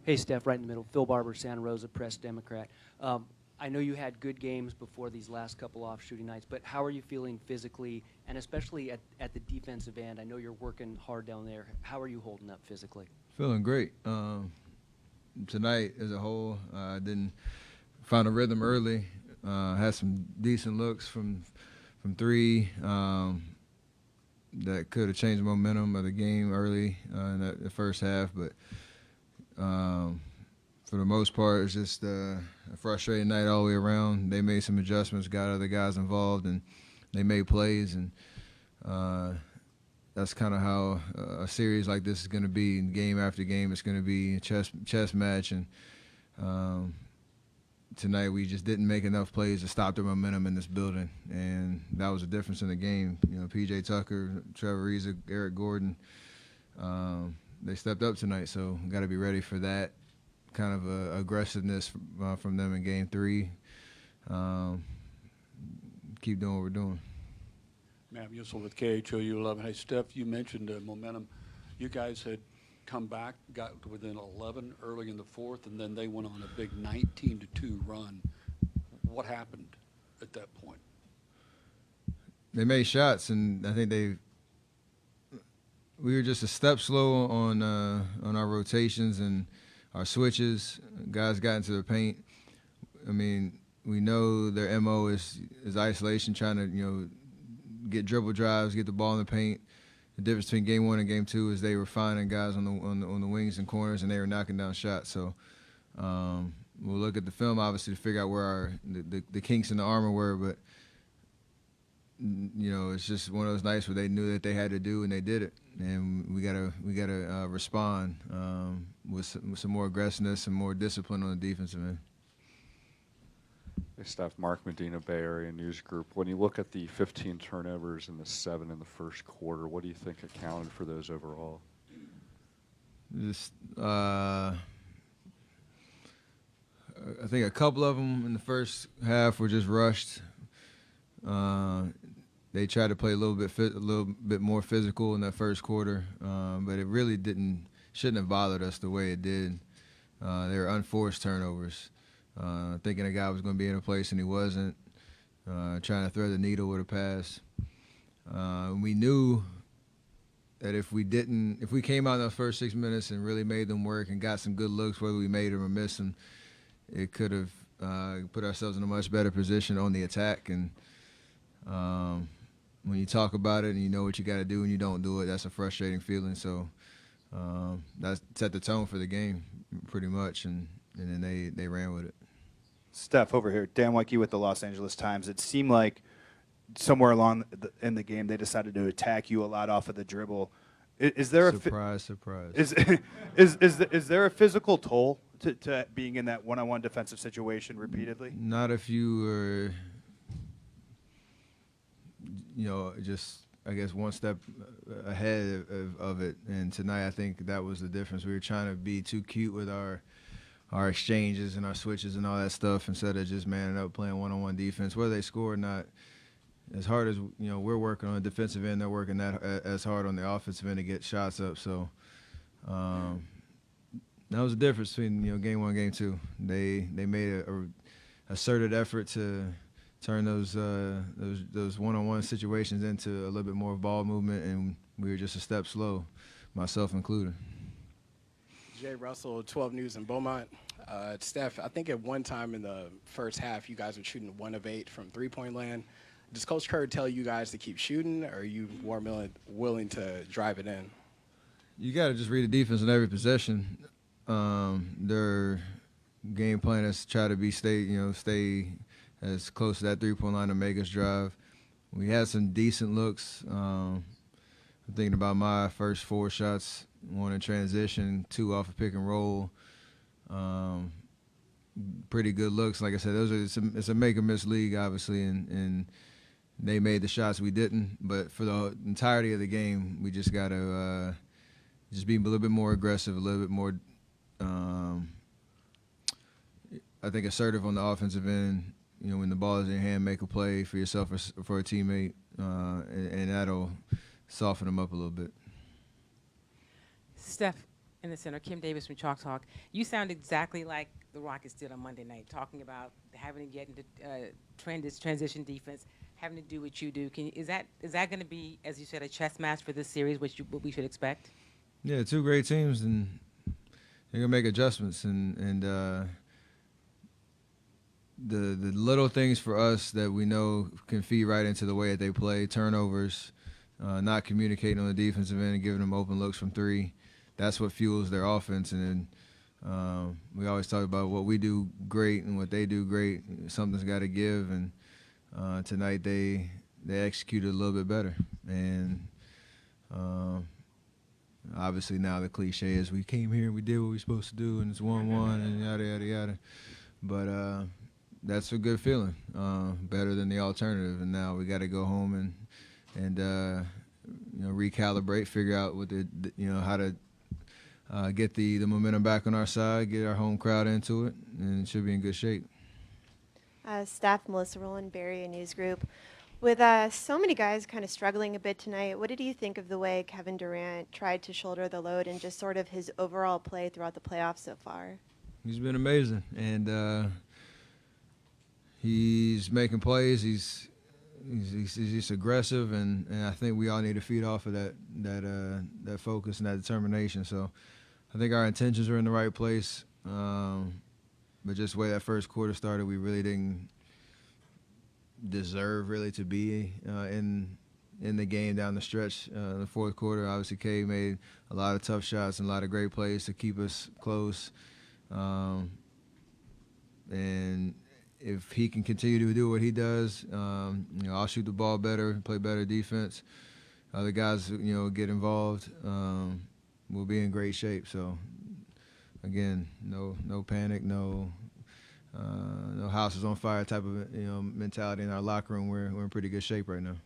Hey, Steph, right in the middle. Phil Barber, Santa Rosa Press Democrat. I know you had good games before these last couple off shooting nights, but how are you feeling physically, and especially at the defensive end? I know you're working hard down there. How are you holding up physically? Feeling great. Tonight, as a whole, I didn't find a rhythm early. Had some decent looks from three that could have changed the momentum of the game early in the first half, but for the most part, it's just a frustrating night all the way around. They made some adjustments, got other guys involved, and they made plays, and that's kind of how a series like this is going to be. Game after game, it's going to be a chess match, and tonight we just didn't make enough plays to stop the momentum in this building, and that was the difference in the game. You know, P.J. Tucker, Trevor Ariza, Eric Gordon, they stepped up tonight, so got to be ready for that kind of aggressiveness from them in Game 3. Keep doing what we're doing. Matt Musil with KHOU 11. Hey, Steph, you mentioned momentum. You guys had come back, got within 11 early in the fourth, and then they went on a big 19-2 run. What happened at that point? They made shots, and I think we were just a step slow on our rotations and our switches. Guys got into the paint. I mean, we know their MO is isolation, trying to get dribble drives, get the ball in the paint. The difference between Game 1 and Game 2 is they were finding guys on the wings and corners, and they were knocking down shots. So we'll look at the film, obviously, to figure out where the kinks in the armor were. But it's just one of those nights where they knew that they had to do, and they did it. And we gotta respond with some more aggressiveness and more discipline on the defensive end. Hey, Steph, Mark Medina, Bay Area News Group. When you look at the 15 turnovers and the 7 in the first quarter, what do you think accounted for those overall? Just, I think a couple of them in the first half were just rushed. They tried to play a little bit more physical in that first quarter, but it really shouldn't have bothered us the way it did. They were unforced turnovers. Thinking a guy was going to be in a place and he wasn't, trying to thread the needle with a pass. We knew that if we came out in those first 6 minutes and really made them work and got some good looks, whether we made them or missed them, it could have put ourselves in a much better position on the attack. And when you talk about it and you know what you got to do and you don't do it, that's a frustrating feeling. So that set the tone for the game pretty much, and then they ran with it. Steph, over here, Dan Weinke with the Los Angeles Times. It seemed like somewhere along in the game they decided to attack you a lot off of the dribble. Is there surprise? Is there a physical toll to being in that one-on-one defensive situation repeatedly? Not if you were, just I guess one step ahead of it. And tonight I think that was the difference. We were trying to be too cute with our exchanges and our switches and all that stuff instead of just manning up playing one-on-one defense. Whether they score or not, as hard as we're working on the defensive end, they're working that as hard on the offensive end to get shots up. So that was the difference between Game 1 and Game 2. They made a asserted effort to turn those one-on-one situations into a little bit more ball movement, and we were just a step slow, myself included. Jay Russell, 12 News in Beaumont. Steph, I think at one time in the first half, you guys were shooting 1 of 8 from three-point land. Does Coach Kerr tell you guys to keep shooting, or are you more willing to drive it in? You got to just read the defense in every possession. Their game plan is to try to stay as close to that three-point line to make us drive. We had some decent looks. I'm thinking about my first 4 shots, 1 in transition, 2 off a pick and roll. Pretty good looks. Like I said, it's a make or miss league, obviously, and they made the shots we didn't. But for the entirety of the game, we just got to just be a little bit more aggressive, a little bit more, I think, assertive on the offensive end. When the ball is in your hand, make a play for yourself or for a teammate, and that'll soften them up a little bit. Steph, in the center, Kim Davis from Chalk Talk. You sound exactly like the Rockets did on Monday night, talking about having to get into transition defense, having to do what you do. Is that going to be, as you said, a chess match for this series, what we should expect? Yeah, two great teams, and they're gonna make adjustments, and the little things for us that we know can feed right into the way that they play, turnovers, not communicating on the defensive end and giving them open looks from three. That's what fuels their offense. And then we always talk about what we do great and what they do great. Something's got to give, and tonight they executed a little bit better. And obviously now the cliche is we came here, we did what we were supposed to do, and it's 1-1 and yada, yada, yada. But that's a good feeling, better than the alternative. And now we got to go home and recalibrate, figure out what how to get the momentum back on our side, get our home crowd into it, and it should be in good shape. Staff Melissa Rowland, Barry, and News Group. With so many guys kind of struggling a bit tonight, what did you think of the way Kevin Durant tried to shoulder the load and just sort of his overall play throughout the playoffs so far? He's been amazing, and he's making plays. He's just aggressive, and I think we all need to feed off of that focus and that determination. So I think our intentions are in the right place, but just the way that first quarter started, we really didn't deserve really to be in the game down the stretch. In the fourth quarter, obviously K made a lot of tough shots and a lot of great plays to keep us close. And if he can continue to do what he does, I'll shoot the ball better, play better defense. Other guys, get involved. We'll be in great shape. So, again, no panic, no house is on fire type of mentality in our locker room. We're in pretty good shape right now.